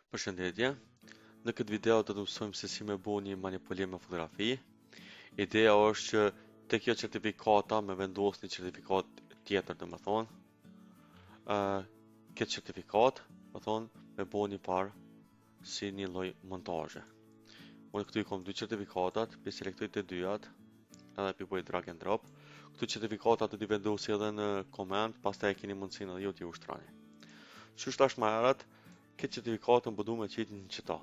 Përshëndetje, në këtë video do të mësojmë se si me bo një manipulim me fotografi. Ideja është që te kjo certifikata me vendos një certifikat tjetër të më thonë. Këtë certifikat, më thonë, me bo një parë si një lloj montaje. Unë këtu i kom dy certifikatat, pi selektoj të dyjat, edhe pi bëj drag and drop. Këtu certifikatat do t'i vendosi edhe në koment, pastaj e keni mundësinë edhe ju t'i ushtrani. Qysh tash më herët, këtë certifikatën po du me qitë në qëta.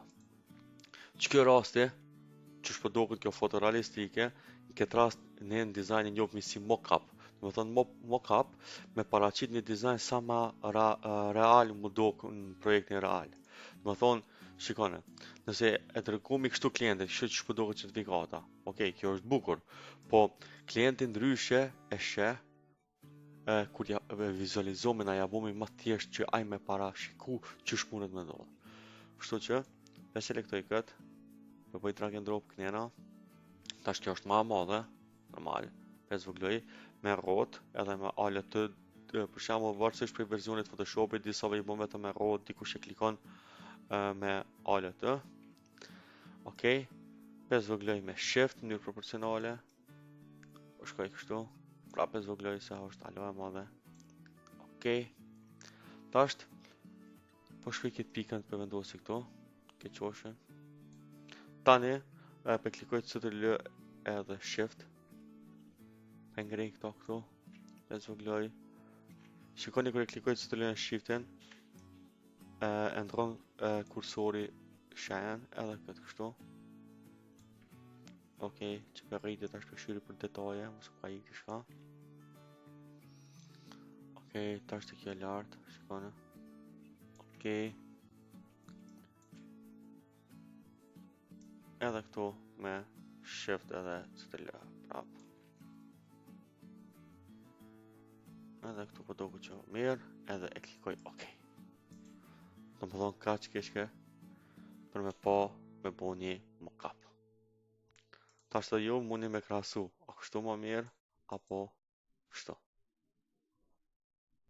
Që kjo rasti, që shpëdokët kjo fotorealistike, në këtë rast ne në dizajn e njofmi si mock-up. Dhe me thënë mock-up me paraqit një dizajn sa ma real më dokë në projektin real. Dhe me thonë, shikone, nëse e dërgumi kështu klientit, kështu që shpëdokët certifikata, okej, kjo është bukur, po klientin ndryshe e sheh, kur ja vizualizojmë na ja bëmi më thjesht që ai me parashiku ç'është mundet me ndodh. Kështu që e selektoj kët, do bëj drag and drop kënjena. Tash kjo është më e madhe, normal. E zvogloj me rrot edhe me ale të për shembull varësisht për versionet Photoshopit, disa i bën vetëm me rrot, dikush e klikon me ale të. Okej. E zvogloj me shift në mënyrë proporcionale. Po shkoj kështu. Prapë zvogloj se është alo e madhe. Okej. Tasht, po shkoj këtë pikën për vendosi këtu. Këtë qoshe. Tani, për klikoj të lë edhe shift. Për ngrej këtu. E zvogloj. Shikoni kër e klikoj të lë shiftin. E ndron kursori shen edhe këtë kështu. Okej, që për rritit është përshyri për detaje, mos ka i këshka. Okej, tash të kjo lartë, shikone. Okej. Edhe këtu me shift edhe që të lë prap. Edhe këtu po do ku që mirë, edhe e klikoj OK. Të më thonë ka që keshke për me bo një mock-up. Tash të ju mundi me krahasu, a kështu më mirë, apo kështu.